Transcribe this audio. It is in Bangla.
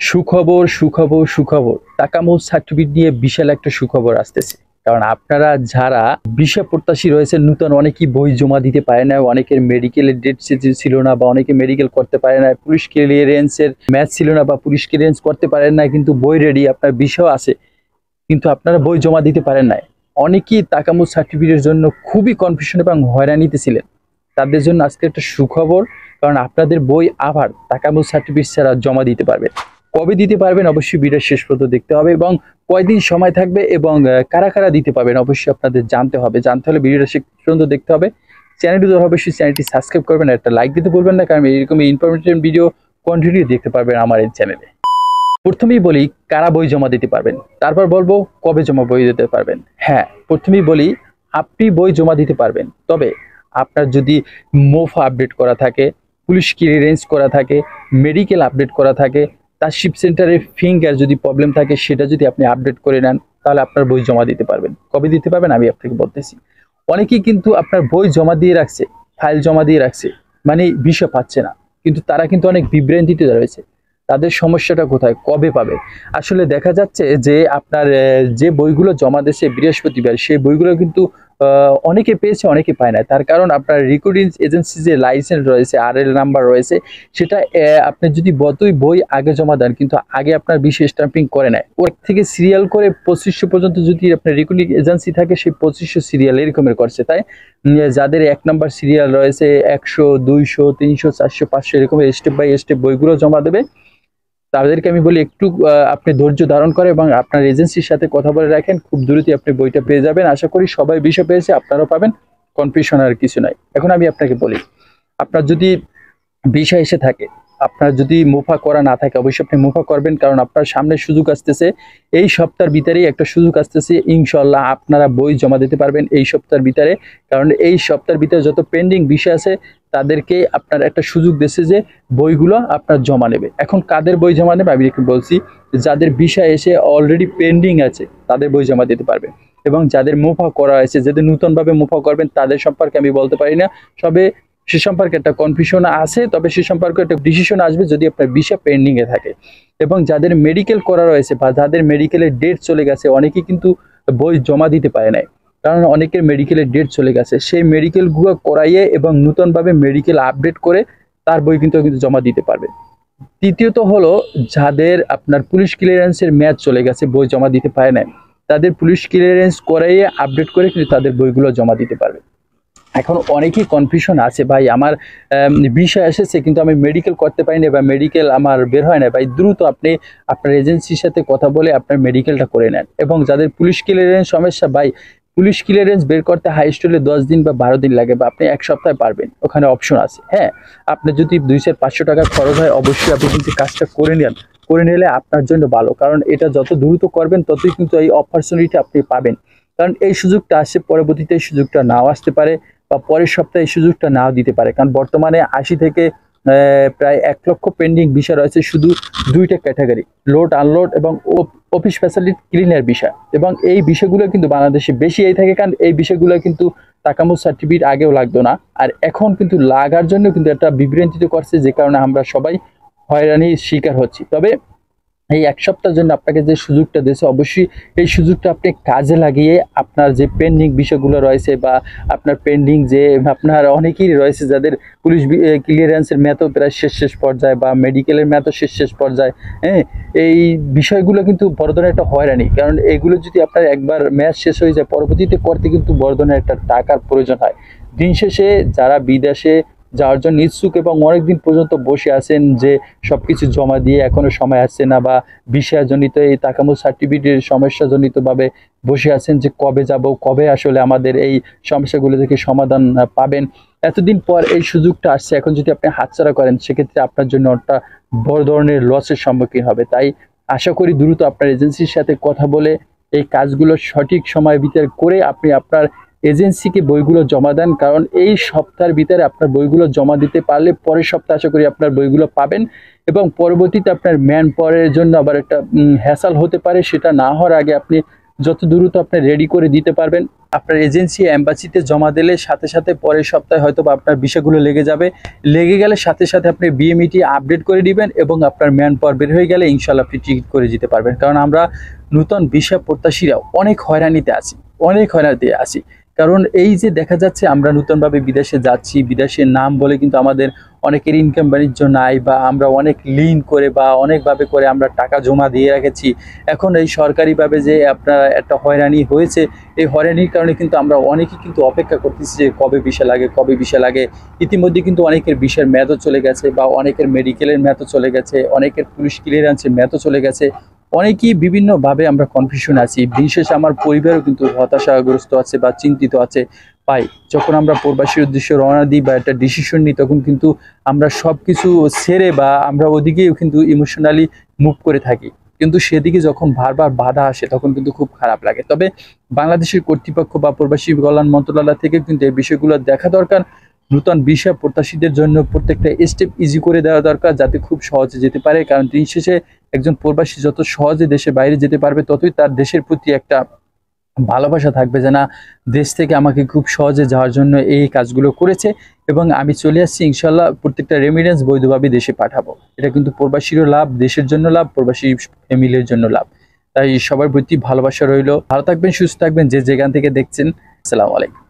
সুখবর সুখবর সুখবর তাকামুল সার্টিফিকেট নিয়ে বিশাল একটা সুখবর আসতেছে। কারণ আপনারা যারা ভিসা প্রত্যাশী রয়েছে নতুন অনেকেই বই জমা দিতে পারে না, অনেকের মেডিকেলের ডেট ছিল না বা অনেকে মেডিকেল করতে পারে না, পুলিশ ক্লিয়ারেন্সের ম্যাচ ছিল না বা পুলিশ ক্লিয়ারেন্স করতে পারেন না, কিন্তু বই রেডি, আপনার বিষয় আছে কিন্তু আপনারা বই জমা দিতে পারেন না। অনেকেই তাকামুল সার্টিফিকেটের জন্য খুবই কনফিউশন এবং হয়রানিতে ছিলেন। তাদের জন্য আজকে একটা সুখবর, কারণ আপনাদের বই আবার তাকামুল সার্টিফিকেট ছাড়া জমা দিতে পারবেন। কবে দিতে পারবেন অবশ্যই ভিডিও শেষ পর্যন্ত দেখতে হবে, এবং কয়দিন সময় থাকবে এবং কারা কারা দিতে পারবেন অবশ্যই আপনাদের জানতে হবে। জানতে হলে ভিডিওটা শেষ পর্যন্ত দেখতে হবে। চ্যানেলটি অবশ্যই চ্যানেলটি সাবস্ক্রাইব করবেন, একটা লাইক দিতে ভুলবেন না, কারণ এরকম ইনফরমেটিভ ভিডিও কন্টিনিউ দেখতে পারবেন আমার এই চ্যানেলে। প্রথমেই বলি কারা বই জমা দিতে পারবেন, তারপর বলবো কবে জমা বই দিতে পারবেন। হ্যাঁ, প্রথমেই বলি আপনি বই জমা দিতে পারবেন, তবে আপনার যদি মোফা আপডেট করা থাকে, পুলিশ ক্লিয়ারেন্স করা থাকে, মেডিকেল আপডেট করা থাকে, তার শিপ সেন্টারে ফিঙ্গার যদি প্রবলেম থাকে সেটা যদি আপনি আপডেট করে নেন, তাহলে আপনার বই জমা দিতে পারবেন। কবে দিতে পারবেন আমি আপনাকে বলতেছি। অনেকেই কিন্তু আপনার বই জমা দিয়ে রাখছে, ফাইল জমা দিয়ে রাখছে, মানে বিষয় পাচ্ছে না, কিন্তু তারা কিন্তু অনেক বিভ্রান্তিতে রয়েছে। তাদের সমস্যাটা কোথায়, কবে পাবে? আসলে দেখা যাচ্ছে যে আপনার যে বইগুলো জমা দিয়েছে বৃহস্পতিবার, সেই বইগুলো কিন্তু অনেকে পেয়েছে, অনেকে পায় না। তার কারণ আপনার রেকর্ডিং এজেন্সি যে লাইসেন্স রয়েছে, RL নাম্বার রয়েছে, সেটা আপনি যদি যতই বই আগে জমা দেন, কিন্তু আগে আপনার বিশেষ স্ট্যাম্পিং করে নেয়, ওর থেকে সিরিয়াল করে 2500 পর্যন্ত যদি আপনার রেকর্ডিং এজেন্সি থাকে, সেই 2500 সিরিয়াল এরকমের করছে। তাই যাদের 1 নাম্বার সিরিয়াল রয়েছে 100, 200, 300, 400, 500 এরকম স্টেপ বাই স্টেপ বইগুলো জমা দেবে। তাদেরকে আমি বলি একটু আপনি ধৈর্য ধারণ করে এবং আপনার এজেন্সির সাথে কথা বলে রাখেন, খুব দ্রুতই আপনি বইটা পেয়ে যাবেন। আশা করি সবাই বিষয় পেয়েছে, আপনারাও পাবেন, কনফিউশন আর কিছু নাই। এখন আমি আপনাকে বলি, আপনার যদি বিষয় এসে থাকে, আপনার যদি মুফা করা না থাকে, অবশ্যই আপনি মুফা করবেন, কারণ আপনার সামনে সুযোগ আসতেছে। এই সপ্তাহের ভিতরেই একটা সুযোগ আসতেছে, ইনশাল্লাহ আপনারা বই জমা দিতে পারবেন এই সপ্তাহের ভিতরে। কারণ এই সপ্তাহের ভিতরে যত পেন্ডিং বিষয় আছে তাদেরকে আপনার একটা সুযোগ দিচ্ছে যে বইগুলো আপনার জমা নেবে। এখন কাদের বই জমা নেবে আমি একটু বলছি। যাদের বিষয় এসে অলরেডি পেন্ডিং আছে তাদের বই জমা দিতে পারবে, এবং যাদের মুফা করা হয়েছে, যাদের নতুনভাবে মুফা করবেন তাদের সম্পর্কে আমি বলতে পারি না, সবে সে সম্পর্কে একটা কনফিউশন আছে, তবে সে সম্পর্কে একটা ডিসিশন আসবে যদি আপনার বিষয় পেন্ডিং এ থাকে। এবং যাদের মেডিকেল করা রয়েছে বা যাদের মেডিকেলের ডেট চলে গেছে, অনেকেই কিন্তু বই জমা দিতে পারে নাই, কারণ অনেকের মেডিকেলের ডেট চলে গেছে। সেই মেডিকেলগুলো করাইয়ে এবং নতুনভাবে মেডিকেল আপডেট করে তার বই কিন্তু জমা দিতে পারবে। তৃতীয়ত হলো যাদের আপনার পুলিশ ক্লিয়ারেন্সের মেয়াদ চলে গেছে, বই জমা দিতে পারে নাই, তাদের পুলিশ ক্লিয়ারেন্স করাইয়ে আপডেট করে কিন্তু তাদের বইগুলো জমা দিতে পারবে। এখন অনেকেই কনফিউশন আছে, ভাই আমার বিষয় এসেছে কিন্তু আমি মেডিকেল করতে পারি না বা মেডিকেল আমার বের হয় না। ভাই দ্রুত আপনি আপনার এজেন্সির সাথে কথা বলে আপনার মেডিকেলটা করে নেন। এবং যাদের পুলিশ ক্লিয়ারেন্স সমস্যা, ভাই পুলিশ ক্লিয়ারেন্স বের করতে হাইস্ট হলে 10 দিন বা 12 দিন লাগে, বা আপনি 1 সপ্তাহে পারবেন, ওখানে অপশন আছে। হ্যাঁ, আপনি যদি 200-500 টাকা খরচ হয় অবশ্যই আপনি কিন্তু কাজটা করে নেন, করে নিলে আপনার জন্য ভালো, কারণ এটা যত দ্রুত করবেন ততই কিন্তু এই অপরচুনিটি আপনি পাবেন। কারণ এই সুযোগটা আসে, পরবর্তীতে এই সুযোগটা নাও আসতে পারে, বা পরের সপ্তাহে এই সুযোগটা নাও দিতে পারে। কারণ বর্তমানে 80 থেকে প্রায় 1 লক্ষ পেন্ডিং বিষয় রয়েছে শুধু 2টা ক্যাটাগরি, লোড আনলোড এবং অফিস ফ্যাসিলিটি ক্লিনার বিষয়। এবং এই বিষয়গুলো কিন্তু বাংলাদেশে বেশি এই থাকে, কারণ এই বিষয়গুলো কিন্তু তাকামুল সার্টিফিকেট আগেও লাগতো না, আর এখন কিন্তু লাগার জন্য কিন্তু একটা বিভ্রান্তিত করছে, যে কারণে আমরা সবাই হয়রানির শিকার হচ্ছি। তবে এই 1 সপ্তাহের জন্য আপনাকে যে সুযোগটা দিয়েছে, অবশ্যই এই সুযোগটা আপনি কাজে লাগিয়ে আপনার যে পেন্ডিং বিষয়গুলো রয়েছে, বা আপনার পেন্ডিং যে আপনার অনেকেই রয়েছে যাদের পুলিশ ক্লিয়ারেন্সের মেয়াদও প্রায় শেষ পর্যায়ে, বা মেডিকেলের মেয়াদও শেষ পর্যায়ে, হ্যাঁ, এই বিষয়গুলো কিন্তু বড় ধরনের একটা হয়রানি। কারণ এগুলো যদি আপনার একবার মেয়াদ শেষ হয়ে যায়, পরবর্তীতে করতে কিন্তু বড় ধরনের একটা টাকার প্রয়োজন হয়। দিন শেষে যারা বিদেশে যাওয়ার জন্য ইচ্ছুক এবং অনেকদিন পর্যন্ত বসে আছেন যে সবকিছু জমা দিয়ে এখনো সময় আসছে না, বা বিষয়জনিত এই তাকামুল সার্টিফিকেটের সমস্যাজনিতভাবে বসে আছেন যে কবে যাব, কবে আসলে আমাদের এই সমস্যাগুলো থেকে সমাধান পাবেন, এতদিন পর এই সুযোগটা আসছে, এখন যদি আপনি হাতছাড়া করেন সেক্ষেত্রে আপনার জন্য একটা বড় ধরনের লসের সম্মুখীন হবে। তাই আশা করি দ্রুত আপনার এজেন্সির সাথে কথা বলে এই কাজগুলো সঠিক সময়ের ভিতরে করে আপনি আপনার এজেন্সিকে বইগুলো জমা দেন। কারণ এই সপ্তাহের ভিতরে আপনার বইগুলো জমা দিতে পারলে পরের সপ্তাহে আশা করি আপনার বইগুলো পাবেন, এবং পরবর্তীতে আপনার ম্যান পাওয়ারের জন্য আবার একটা হ্যাসাল হতে পারে। সেটা না হওয়ার আগে আপনি যত দ্রুত আপনি রেডি করে দিতে পারবেন, আপনার এজেন্সি এম্বাসিতে জমা দিলে সাথে সাথে পরের সপ্তাহে হয়তো বা আপনার বিষয়গুলো লেগে যাবে। লেগে গেলে সাথে সাথে আপনি বিএমইটি আপডেট করে দিবেন এবং আপনার ম্যান পাওয়ার বের হয়ে গেলে ইনশাল্লাহ আপনি টিকিট করে দিতে পারবেন। কারণ আমরা নূতন ভিসা প্রত্যাশীরা অনেক হয়রানিতে আছি। কারণ এই যে দেখা যাচ্ছে আমরা নতুনভাবে বিদেশে যাচ্ছি, বিদেশের নাম বলে কিন্তু আমাদের অনেকের ইনকাম বাণিজ্য নাই, বা আমরা অনেক লিন করে বা অনেকভাবে করে আমরা টাকা জমা দিয়ে রেখেছি। এখন এই সরকারিভাবে যে আপনার একটা হয়রানি হয়েছে, এই হয়রানির কারণে কিন্তু আমরা অনেকেই কিন্তু অপেক্ষা করতেছি যে কবে ভিসা লাগে। ইতিমধ্যে কিন্তু অনেকের ভিসার মেয়াদও চলে গেছে, বা অনেকের মেডিকেলের মেয়াদও চলে গেছে, অনেকের পুলিশ ক্লিয়ারেন্সের মেয়াদও চলে গেছে। অনেকেই বিভিন্নভাবে আমরা কনফিউশন আছি। বিশেষ আমার পরিবারও কিন্তু হতাশাগ্রস্ত আছে বা চিন্তিত আছে। পাই যখন আমরা প্রবাসীর উদ্দেশ্যে রওনা দিই বা একটা ডিসিশন নিই, তখন কিন্তু আমরা সবকিছু ছেড়ে বা আমরা ওদিকেও কিন্তু ইমোশনালি মুভ করে থাকি। কিন্তু সেদিকে যখন বারবার বাধা আসে তখন কিন্তু খুব খারাপ লাগে। তবে বাংলাদেশের কর্তৃপক্ষ বা প্রবাসী কল্যাণ মন্ত্রণালয় থেকে কিন্তু এই বিষয়গুলো দেখা দরকার। নূতন ভিসা প্রত্যাশীদের জন্য প্রত্যেকটা স্টেপ ইজি করে দেওয়া দরকার, যাতে খুব সহজে যেতে পারে। কারণ দিন শেষে একজন প্রবাসী যত সহজে দেশের বাইরে যেতে পারবে, ততই তার দেশের প্রতি একটা ভালোবাসা থাকবে যে না, দেশ থেকে আমাকে খুব সহজে যাওয়ার জন্য এই কাজগুলো করেছে এবং আমি চলে আসছি, ইনশাল্লাহ প্রত্যেকটা রেমিটেন্স বৈধভাবে দেশে পাঠাবো। এটা কিন্তু প্রবাসীরও লাভ, দেশের জন্য লাভ, প্রবাসী ফ্যামিলির জন্য লাভ। তাই সবার প্রতি ভালোবাসা রইল। ভালো থাকবেন, সুস্থ থাকবেন, যে যেখান থেকে দেখছেন। আসসালামু আলাইকুম।